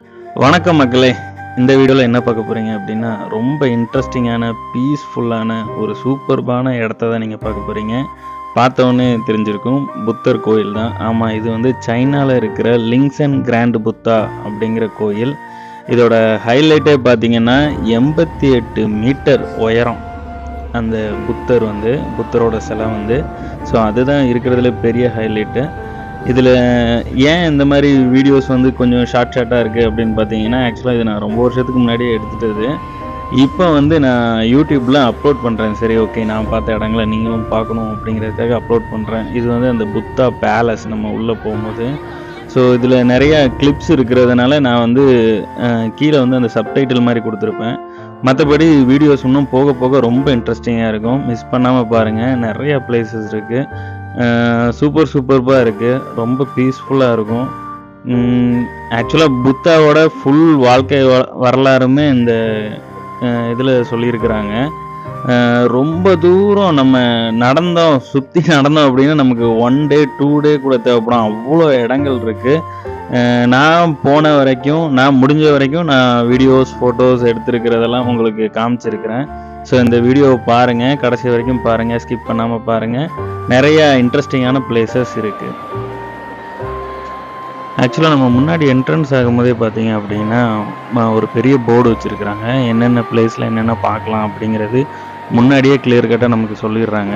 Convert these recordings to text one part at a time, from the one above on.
வணக்கம் மக்களே. இந்த வீடியோவில் என்ன பார்க்க போகிறீங்க அப்படின்னா, ரொம்ப இன்ட்ரெஸ்டிங்கான, பீஸ்ஃபுல்லான ஒரு சூப்பர்பான இடத்த தான் நீங்கள் பார்க்க போகிறீங்க. பார்த்தோன்னே தெரிஞ்சிருக்கும், புத்தர் கோயில் தான். ஆமாம், இது வந்து சைனாவில் இருக்கிற லிங்சன் கிராண்ட் புத்தா அப்படிங்கிற கோயில். இதோட ஹைலைட்டே பார்த்தீங்கன்னா 88 மீட்டர் உயரம் அந்த புத்தரோட சிலை வந்து. ஸோ அதுதான் இருக்கிறதுல பெரிய ஹைலைட்டு. இதில் ஏன் இந்த மாதிரி வீடியோஸ் வந்து கொஞ்சம் ஷார்ட்டாக இருக்குது அப்படின்னு பார்த்தீங்கன்னா, ஆக்சுவலாக இது நான் ரொம்ப வருஷத்துக்கு முன்னாடியே எடுத்துட்டது. இப்போ வந்து நான் யூடியூப்பில் அப்லோட் பண்ணுறேன். சரி, ஓகே, நான் பார்த்த இடங்களை நீங்களும் பார்க்கணும் அப்படிங்கிறதுக்காக அப்லோட் பண்ணுறேன். இது வந்து அந்த புத்தா பேலஸ் நம்ம உள்ளே போகும்போது. ஸோ இதில் நிறையா கிளிப்ஸ் இருக்கிறதுனால நான் வந்து கீழே வந்து அந்த சப்டைட்டில் மாதிரி கொடுத்துருப்பேன். மற்றபடி வீடியோஸ் இன்னும் போக போக ரொம்ப இன்ட்ரெஸ்டிங்காக இருக்கும். மிஸ் பண்ணாமல் பாருங்கள். நிறையா பிளேசஸ் இருக்குது. சூப்பர்பாக இருக்குது. ரொம்ப பீஸ்ஃபுல்லாக இருக்கும். ஆக்சுவலாக புத்தாவோட ஃபுல் வாழ்க்கை வரலாறுமே இந்த இதில் சொல்லியிருக்கிறாங்க. ரொம்ப தூரம் நம்ம சுற்றி நடந்தோம் அப்படின்னா நமக்கு 1 டே 2 டே கூட தேவைப்படும். அவ்வளோ இடங்கள் இருக்குது. நான் போன வரைக்கும், நான் முடிஞ்ச வரைக்கும் நான் வீடியோஸ், ஃபோட்டோஸ் எடுத்துருக்கிறதெல்லாம் உங்களுக்கு காமிச்சிருக்கிறேன். ஸோ இந்த வீடியோவை பாருங்கள், கடைசி வரைக்கும் பாருங்கள், ஸ்கிப் பண்ணாமல் பாருங்கள். நிறையா இன்ட்ரெஸ்டிங்கான பிளேசஸ் இருக்குது. ஆக்சுவலாக நம்ம முன்னாடி என்ட்ரன்ஸ் ஆகும்போதே பார்த்தீங்க அப்படின்னா ஒரு பெரிய போர்டு வச்சுருக்குறாங்க. என்னென்ன பிளேஸில் என்னென்ன பார்க்கலாம் அப்படிங்கிறது முன்னாடியே கிளியர் கட்டாக நமக்கு சொல்லிடுறாங்க.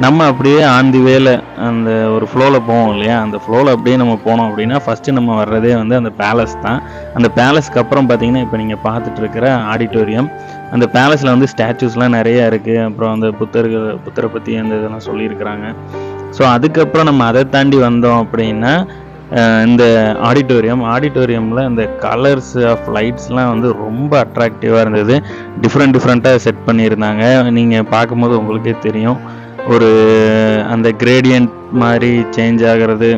நம்ம அப்படியே ஆன் தி வேல அந்த ஒரு ஃப்ளோவில் போவோம் இல்லையா, அந்த ஃப்ளோவில் அப்படியே நம்ம போனோம் அப்படின்னா ஃபஸ்ட்டு நம்ம வர்றதே வந்து அந்த பேலஸ் தான். அந்த பேலஸ்க்கு அப்புறம் பார்த்தீங்கன்னா இப்போ நீங்கள் பார்த்துட்ருக்கிற ஆடிட்டோரியம். அந்த பேலஸில் வந்து ஸ்டாச்சூஸ்லாம் நிறையா இருக்குது. அப்புறம் அந்த புத்தரை பற்றி அந்த இதெல்லாம் சொல்லியிருக்கிறாங்க. ஸோ அதுக்கப்புறம் நம்ம அதை தாண்டி வந்தோம் அப்படின்னா இந்த ஆடிட்டோரியமில் இந்த கலர்ஸ் ஆஃப் லைட்ஸ்லாம் வந்து ரொம்ப அட்ராக்டிவாக இருந்தது. டிஃப்ரெண்ட்டாக செட் பண்ணியிருந்தாங்க. நீங்கள் பார்க்கும்போது உங்களுக்கே தெரியும், ஒரு அந்த கிரேடியன்ட் மாதிரி சேஞ்ச் ஆகிறது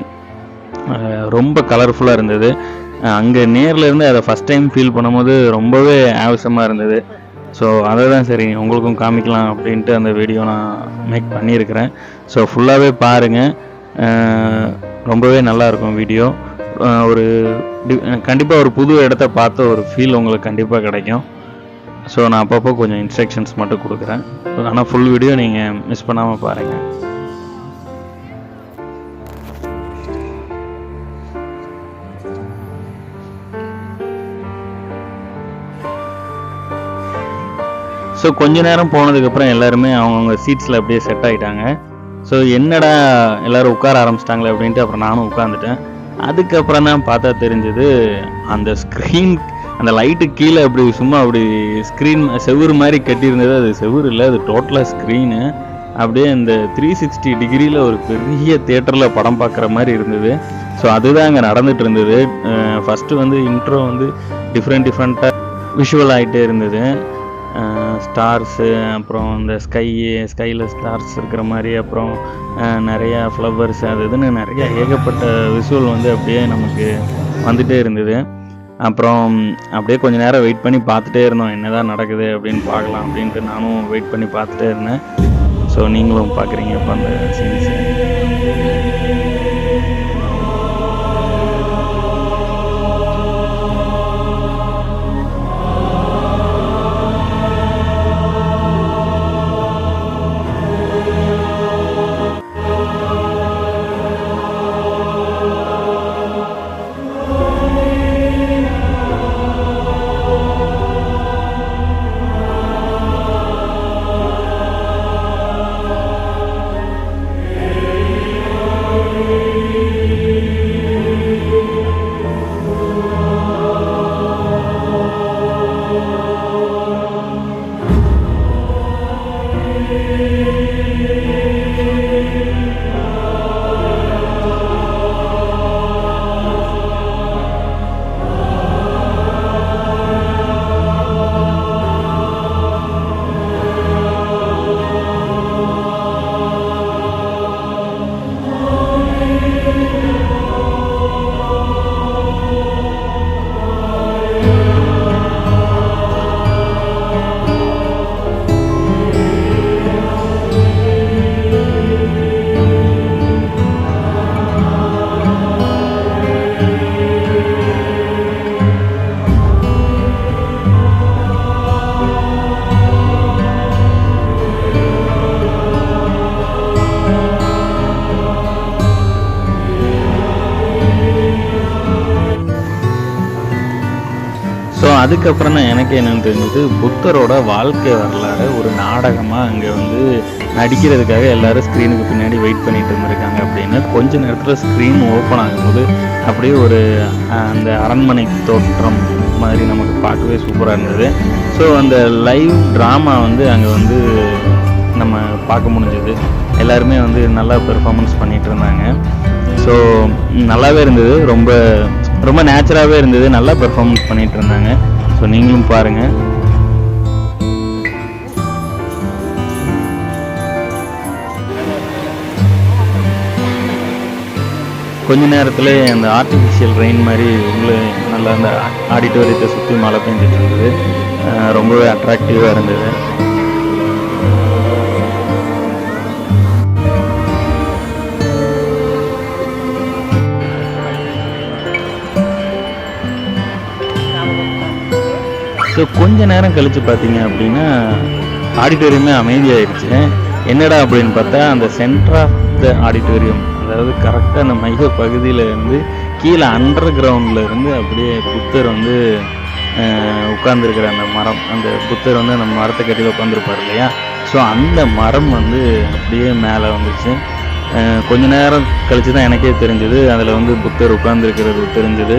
ரொம்ப கலர்ஃபுல்லாக இருந்தது. அங்கே நேரில் இருந்து அதை ஃபஸ்ட் டைம் ஃபீல் பண்ணும்போது ரொம்பவே ஆவசமாக இருந்தது. ஸோ அதை தான் சரி உங்களுக்கும் காமிக்கலாம் அப்படின்ட்டு அந்த வீடியோ நான் மேக் பண்ணியிருக்கிறேன். ஸோ ஃபுல்லாகவே பாருங்கள். ரொம்பவே நல்லாயிருக்கும் வீடியோ. கண்டிப்பாக ஒரு புது இடத்த பார்த்த ஒரு ஃபீல் உங்களுக்கு கண்டிப்பாக கிடைக்கும். ஸோ நான் அப்பப்போ கொஞ்சம் இன்ஸ்ட்ரக்ஷன்ஸ் மட்டும் கொடுக்குறேன். ஆனால் ஃபுல் வீடியோ நீங்கள் மிஸ் பண்ணாமல் பாருங்கள். ஸோ கொஞ்ச நேரம் போனதுக்கப்புறம் எல்லாருமே அவங்கவுங்க சீட்ஸில் அப்படியே செட் ஆகிட்டாங்க. ஸோ என்னடா எல்லோரும் உட்கார ஆரம்பிச்சிட்டாங்களே அப்படின்ட்டு அப்புறம் நானும் உட்காந்துட்டேன். அதுக்கப்புறம் தான் பார்த்தா தெரிஞ்சது, அந்த ஸ்க்ரீன், அந்த லைட்டு கீழே அப்படி ஸ்க்ரீன் செவுறு மாதிரி கட்டியிருந்தது. அது செவுறு இல்லை, அது டோட்டலாக ஸ்க்ரீனு. அப்படியே இந்த 360 டிகிரியில் ஒரு பெரிய தியேட்டரில் படம் பார்க்குற மாதிரி இருந்தது. ஸோ அதுதான் அங்கே நடந்துகிட்டு இருந்தது. ஃபஸ்ட்டு வந்து இன்ட்ரோ வந்து டிஃப்ரெண்ட்டாக விஷுவல் ஆகிட்டே இருந்தது. ஸ்டார்ஸு, அப்புறம் இந்த ஸ்கையில் ஸ்டார்ஸ் இருக்கிற மாதிரி, அப்புறம் நிறையா ஃப்ளவர்ஸ், அது இதுன்னு நிறையா ஏகப்பட்ட விஷுவல் வந்து அப்படியே நமக்கு வந்துகிட்டே இருந்தது. அப்புறம் அப்படியே கொஞ்சம் நேரம் வெயிட் பண்ணி பார்த்துட்டே இருந்தோம், என்ன தான் நடக்குது அப்படின்னு பார்க்கலாம் அப்படின்ட்டு. நானும் வெயிட் பண்ணி பார்த்துட்டே இருந்தேன். ஸோ நீங்களும் பார்க்குறீங்க இப்போ அந்த சீன்ஸு. ஸோ அதுக்கப்புறம் தான் எனக்கு என்னென்னு தெரிஞ்சது, புத்தரோட வாழ்க்கை வரலாறு ஒரு நாடகமாக அங்கே வந்து நடிக்கிறதுக்காக எல்லோரும் ஸ்க்ரீனுக்கு பின்னாடி வெயிட் பண்ணிட்டு இருந்திருக்காங்க அப்படின்னு. கொஞ்ச நேரத்தில் ஸ்க்ரீன் ஓப்பன் ஆகும்போது அப்படியே ஒரு அந்த அரண்மனை தோற்றம் மாதிரி நமக்கு பார்க்கவே சூப்பராக இருந்தது. ஸோ அந்த லைவ் ட்ராமா வந்து அங்கே வந்து நம்ம பார்க்க முடிஞ்சது. எல்லாருமே வந்து நல்லா பெர்ஃபார்மன்ஸ் பண்ணிகிட்டு இருந்தாங்க. ஸோ நல்லாவே இருந்தது, ரொம்ப ரொம்ப நேச்சுரலாகவே இருந்தது, நல்லா பெர்ஃபார்மன்ஸ் பண்ணிகிட்டு இருந்தாங்க. ஸோ நீங்களும் பாருங்கள். கொஞ்ச நேரத்தில் அந்த ஆர்டிஃபிஷியல் ரெயின் மாதிரி உள்ளே நல்லா அந்த ஆடிட்டோரியத்தை சுற்றி மழை பெஞ்சிட்டு இருந்தது. ரொம்பவே அட்ராக்டிவாக இருந்தது. ஸோ கொஞ்ச நேரம் கழித்து பார்த்தீங்க அப்படின்னா ஆடிட்டோரியமே அமைதியாகிடுச்சு. என்னடா அப்படின்னு பார்த்தா அந்த சென்டர் ஆஃப் த ஆடிட்டோரியம், அதாவது கரெக்டாக அந்த மைய பகுதியில் இருந்து கீழே அண்டர் கிரவுண்டில் இருந்து அப்படியே புத்தர் வந்து உட்கார்ந்துருக்கிற அந்த மரம், அந்த புத்தர் வந்து அந்த மரத்தை கட்டியில் உட்காந்துருப்பார் இல்லையா, ஸோ அந்த மரம் வந்து அப்படியே மேலே வந்துச்சு. கொஞ்ச நேரம் கழித்து தான் எனக்கே தெரிஞ்சது அதில் வந்து புத்தர் உட்கார்ந்துருக்கிறது தெரிஞ்சது.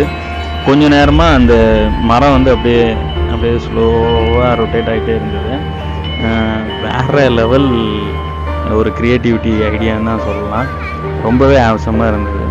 கொஞ்ச நேரமாக அந்த மரம் வந்து அப்படியே ஸ்லோவாக ரொட்டேட் ஆகிட்டே இருந்தது. வேறு லெவல் ஒரு க்ரியேட்டிவிட்டி ஐடியான்னு தான் சொல்லலாம். ரொம்பவே அவசரமாக இருந்தது.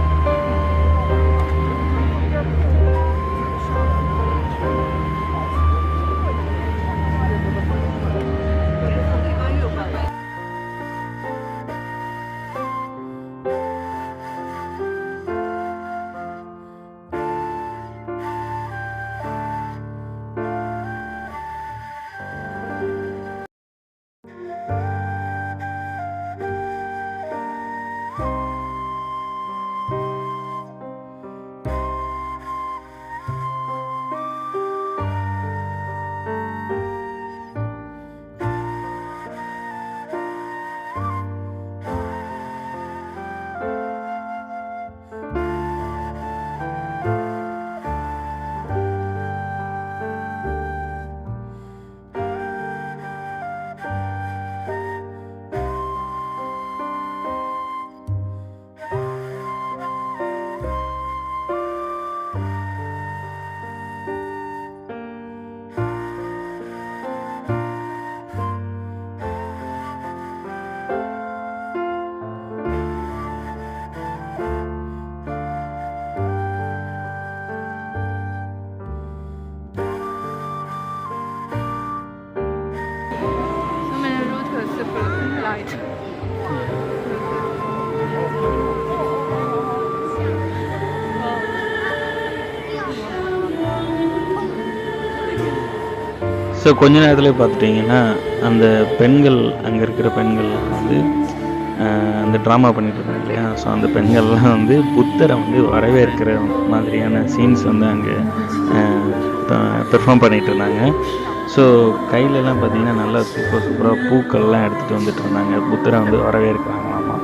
ஸோ கொஞ்ச நேரத்தில் பார்த்துட்டிங்கன்னா அந்த பெண்கள், அங்கே இருக்கிற பெண்கள் வந்து அந்த ட்ராமா பண்ணிட்டு இருந்தாங்க இல்லையா, ஸோ அந்த பெண்கள்லாம் வந்து புத்தரை வந்து வரவேற்கிற மாதிரியான சீன்ஸ் வந்து அங்கே பெர்ஃபார்ம் பண்ணிகிட்டு இருந்தாங்க. ஸோ கையிலலாம் பார்த்திங்கன்னா நல்லா சூப்பராக பூக்கள்லாம் எடுத்துகிட்டு வந்துட்டு இருந்தாங்க. புத்தரை வந்து வரவேற்கிறாங்களாமா.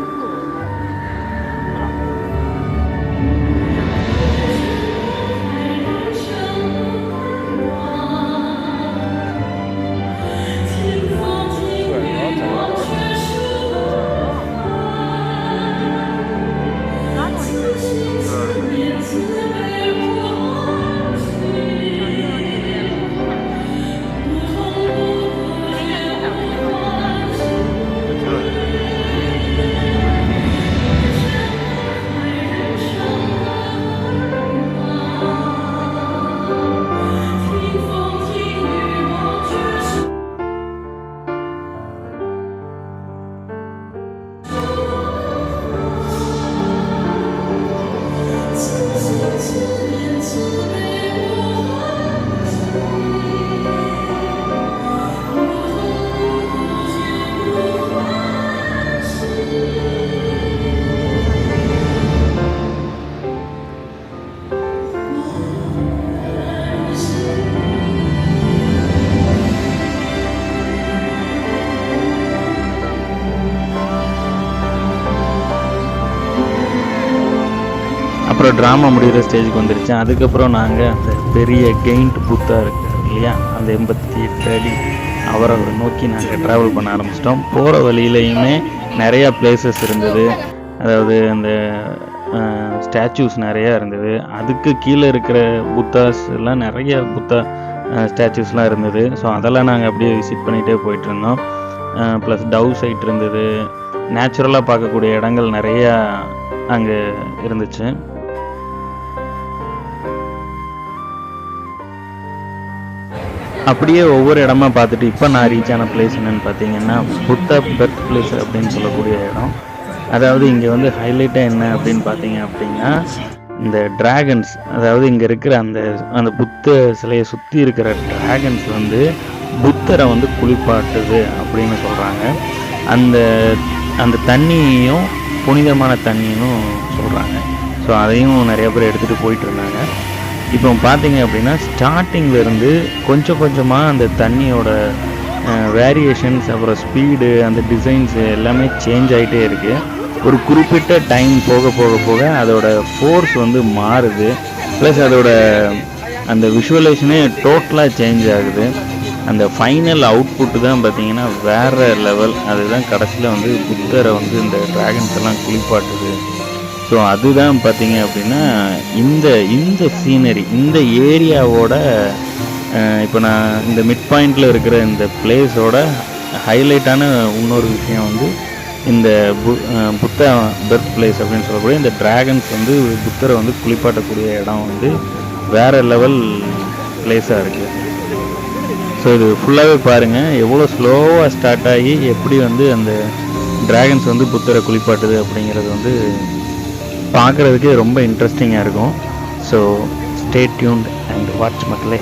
ட்ராமா முடிகிற ஸ்டேஜுக்கு வந்துருச்சு. அதுக்கப்புறம் நாங்கள் அந்த பெரிய கெயின்ட் புத்தா இருக்கார் இல்லையா, அந்த 88 அடி அவரை நோக்கி நாங்கள் ட்ராவல் பண்ண ஆரம்பிச்சிட்டோம். போகிற வழியிலையுமே நிறையா பிளேசஸ் இருந்தது. அதாவது அந்த ஸ்டாச்சூஸ் நிறையா இருந்தது. அதுக்கு கீழே இருக்கிற புத்தாஸ் எல்லாம் நிறைய புத்தா ஸ்டாச்சூஸ்லாம் இருந்தது. ஸோ அதெல்லாம் நாங்கள் அப்படியே விசிட் பண்ணிகிட்டே போயிட்டுருந்தோம். ப்ளஸ் டவ் சைட் இருந்தது. நேச்சுரலாக பார்க்கக்கூடிய இடங்கள் நிறையா அங்கே இருந்துச்சு. அப்படியே ஒவ்வொரு இடமா பார்த்துட்டு இப்போ நான் ரீச் ஆன பிளேஸ் என்னென்னு பார்த்தீங்கன்னா புத்தா பர்த் பிளேஸ் அப்படின்னு சொல்லக்கூடிய இடம். அதாவது இங்கே வந்து ஹைலைட்டாக என்ன அப்படின்னு பார்த்தீங்க அப்படின்னா இந்த டிராகன்ஸ், அதாவது இங்கே இருக்கிற அந்த அந்த புத்த சிலையை சுற்றி இருக்கிற டிராகன்ஸ் வந்து புத்தரை வந்து குளிப்பாட்டுது அப்படின்னு சொல்கிறாங்க. அந்த அந்த தண்ணியையும் புனிதமான தண்ணியும் சொல்கிறாங்க. ஸோ அதையும் நிறைய பேர் எடுத்துகிட்டு போயிட்டு இருந்தாங்க. இப்போ பார்த்தீங்க அப்படின்னா ஸ்டார்டிங்லேருந்து கொஞ்சம் கொஞ்சமாக அந்த தண்ணியோட வேரியேஷன்ஸ், அப்புறம் ஸ்பீடு, அந்த டிசைன்ஸு எல்லாமே சேஞ்ச் ஆகிட்டே இருக்குது. ஒரு குறிப்பிட்ட டைம் போக போக போக அதோட ஃபோர்ஸ் வந்து மாறுது. ப்ளஸ் அதோட அந்த விஷுவலைஷனே டோட்டலாக சேஞ்ச் ஆகுது. அந்த ஃபைனல் அவுட்புட்டு தான் பார்த்திங்கன்னா வேறு லெவல். அதுதான் கடைசியில் வந்து புத்தரை வந்து இந்த ட்ராகன்ஸ் எல்லாம் குளிப்பாட்டுது. ஸோ அதுதான் பார்த்தீங்க அப்படின்னா இந்த சீனரி, இந்த ஏரியாவோட இப்போ நான் இந்த மிட் பாயிண்டில் இருக்கிற இந்த பிளேஸோட ஹைலைட்டான இன்னொரு விஷயம் வந்து இந்த புத்தா பர்த் பிளேஸ் அப்படின்னு சொல்லக்கூடிய இந்த டிராகன்ஸ் வந்து புத்தரை வந்து குளிப்பாட்டக்கூடிய இடம் வந்து வேறு லெவல் பிளேஸாக இருக்குது. ஸோ இது ஃபுல்லாகவே பாருங்கள், எவ்வளோ ஸ்லோவாக ஸ்டார்ட் ஆகி எப்படி வந்து அந்த டிராகன்ஸ் வந்து புத்தரை குளிப்பாட்டுது அப்படிங்கிறது வந்து பார்க்குறதுக்கு ரொம்ப இன்ட்ரெஸ்டிங்காக இருக்கும். So stay tuned and watch மக்களே.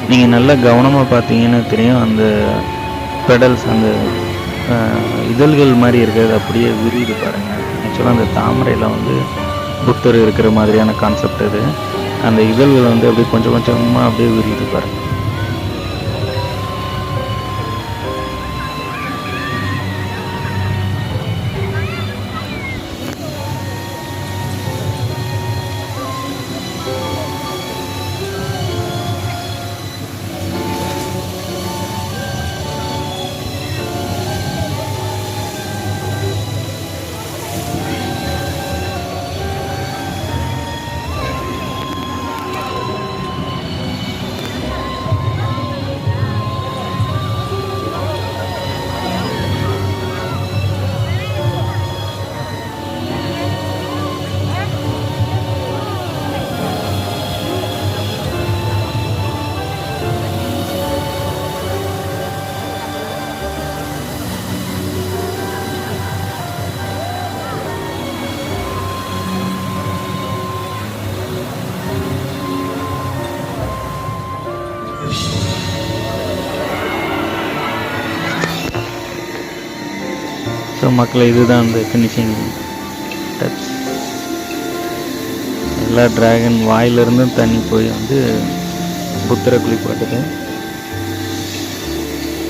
நீங்கள் நல்லா கவனமாக பார்த்தீங்கன்னா தெரியும், அந்த பெடல்ஸ், அந்த இதழ்கள் மாதிரி இருக்கிறது அப்படியே விரியுது பாருங்கள். ஆக்சுவலாக அந்த தாமரையில் வந்து புத்தர் இருக்கிற மாதிரியான கான்செப்ட் அது. அந்த இதழ்கள் வந்து அப்படியே கொஞ்சம் கொஞ்சமாக அப்படியே விரியுது பாருங்கள். மக்களை இதுதான் அந்த ஃபினிஷிங் டச். எல்லா டிராகன் வாயிலிருந்தும் தண்ணி போய் வந்து புத்தரை குளிப்பாட்டுது.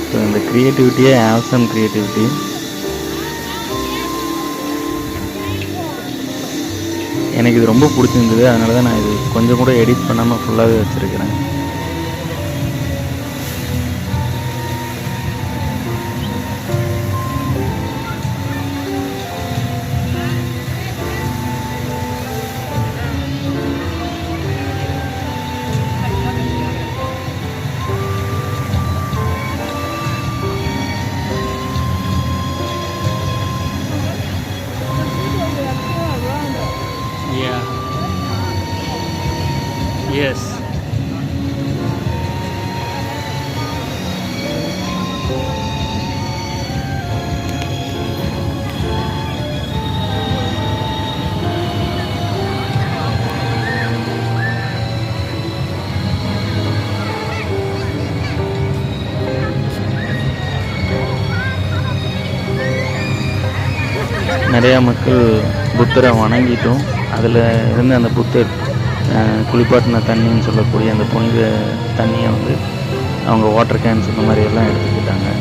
ஸோ இந்த க்ரியேட்டிவிட்டியே ஆசம் க்ரியேட்டிவிட்டி. எனக்கு இது ரொம்ப பிடிச்சிருந்தது. அதனால தான் நான் இது கொஞ்சம் கூட எடிட் பண்ணாமல் ஃபுல்லாகவே வச்சுருக்கிறேன். Yeah. Yes. நிறையா மக்கள் புத்தரை வணங்கிட்டும் அதில் இருந்து அந்த புத்தர் குளிப்பாட்டின தண்ணின்னு சொல்லக்கூடிய அந்த புனித தண்ணியை வந்து அவங்க வாட்டர் கேன்ஸ் இந்த மாதிரி எல்லாம் எடுத்துக்கிட்டாங்க.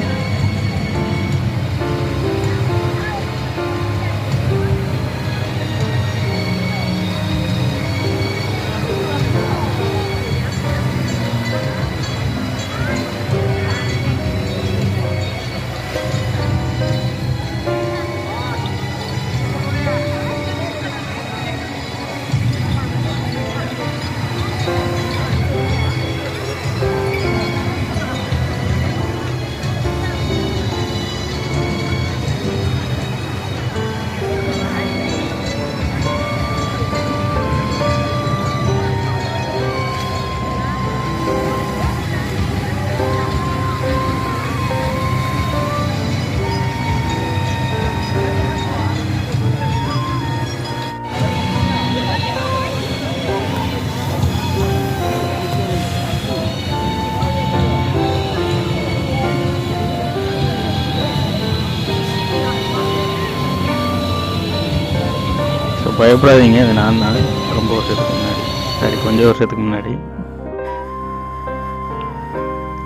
பயப்படாதீங்க, இது நான் தான் ரொம்ப வருஷத்துக்கு முன்னாடி, சரி கொஞ்சம் வருஷத்துக்கு முன்னாடி.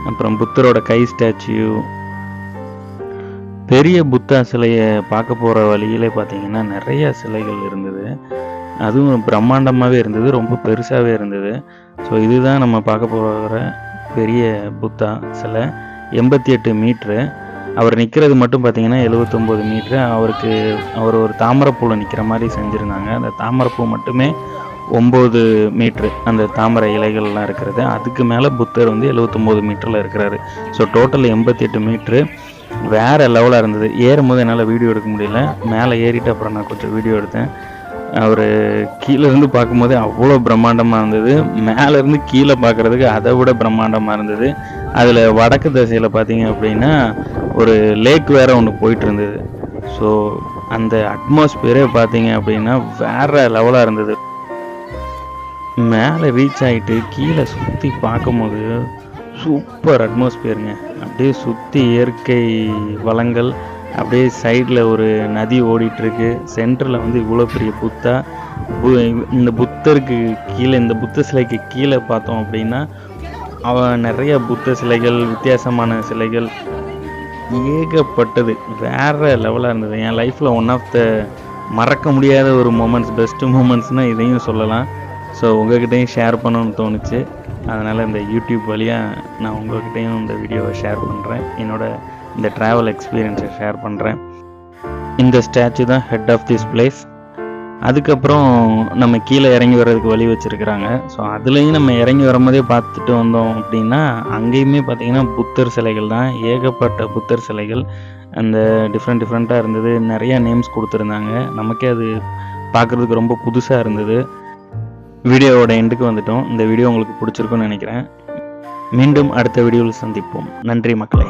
அப்புறம் புத்தரோட கை ஸ்டாச்சு, பெரிய புத்தா சிலையை பார்க்க போகிற வழியிலே பார்த்தீங்கன்னா நிறைய சிலைகள் இருந்தது. அதுவும் பிரம்மாண்டமாகவே இருந்தது, ரொம்ப பெருசாகவே இருந்தது. ஸோ இதுதான் நம்ம பார்க்க போகிற பெரிய புத்தா சிலை, 88 மீட்ரு. அவர் நிற்கிறது மட்டும் பார்த்தீங்கன்னா 79 மீட்ரு. அவர் ஒரு தாமரைப்பூவில் நிற்கிற மாதிரி செஞ்சுருந்தாங்க. அந்த தாமரைப்பூ மட்டுமே 9 மீட்ரு, அந்த தாமரை இலைகள்லாம் இருக்கிறது. அதுக்கு மேலே புத்தர் வந்து 79 மீட்டரில் இருக்கிறாரு. So total 88 metre. வேறு லெவலாக இருந்தது. ஏறும்போது என்னால் வீடியோ எடுக்க முடியல. மேலே ஏறிட்டு அப்புறம் நான் கொஞ்சம் வீடியோ எடுத்தேன். அவர் கீழேருந்து பார்க்கும்போதே அவ்வளோ பிரம்மாண்டமாக இருந்தது. மேலேருந்து கீழே பார்க்குறதுக்கு அதை விட பிரம்மாண்டமாக இருந்தது. அதில் வடக்கு திசையில் பார்த்தீங்க அப்படின்னா ஒரு லேக் வேறு ஒன்று போயிட்டு இருந்தது. ஸோ அந்த அட்மாஸ்பியரே பார்த்தீங்க அப்படின்னா வேறு லெவலாக இருந்தது. மேலே ரீச் ஆகிட்டு கீழே சுற்றி பார்க்கும்போது சூப்பர் அட்மாஸ்பியருங்க. அப்படியே சுற்றி இயற்கை வளங்கள், அப்படியே சைடில் ஒரு நதி ஓடிட்டுருக்கு. சென்டரில் வந்து இவ்வளோ பெரிய புத்தா. இந்த புத்தருக்கு கீழே, இந்த புத்த சிலைக்கு கீழே பார்த்தோம் அப்படின்னா நிறைய புத்த சிலைகள், வித்தியாசமான சிலைகள் ஏகப்பட்டது. வேறு லெவலாக இருந்தது. என் லைஃப்பில் ஒன் ஆஃப் த மறக்க முடியாத ஒரு மூமெண்ட்ஸ், பெஸ்ட்டு மூமெண்ட்ஸ்னால் இதையும் சொல்லலாம். ஸோ உங்கள்கிட்டையும் ஷேர் பண்ணணும்னு தோணுச்சு. அதனால் இந்த யூடியூப் வழியாக நான் உங்கள்கிட்டையும் இந்த வீடியோவை ஷேர் பண்ணுறேன். இந்த ட்ராவல் எக்ஸ்பீரியன்ஸை ஷேர் பண்ணுறேன். இந்த ஸ்டாச்சு தான் ஹெட் ஆஃப் திஸ் பிளேஸ். அதுக்கப்புறம் நம்ம கீழே இறங்கி வர்றதுக்கு வழி வச்சுருக்குறாங்க. ஸோ அதுலேயும் நம்ம இறங்கி வரும்போதே பார்த்துட்டு வந்தோம் அப்படின்னா அங்கேயுமே பார்த்திங்கன்னா புத்தர் சிலைகள் தான், ஏகப்பட்ட புத்தர் சிலைகள். அந்த டிஃப்ரெண்ட்டாக இருந்தது. நிறையா நேம்ஸ் கொடுத்துருந்தாங்க. நமக்கே அது பார்க்குறதுக்கு ரொம்ப புதுசாக இருந்தது. வீடியோவோட எண்டுக்கு வந்துட்டோம். இந்த வீடியோ உங்களுக்கு பிடிச்சிருக்குன்னு நினைக்கிறேன். மீண்டும் அடுத்த வீடியோவில் சந்திப்போம். நன்றி மக்களே.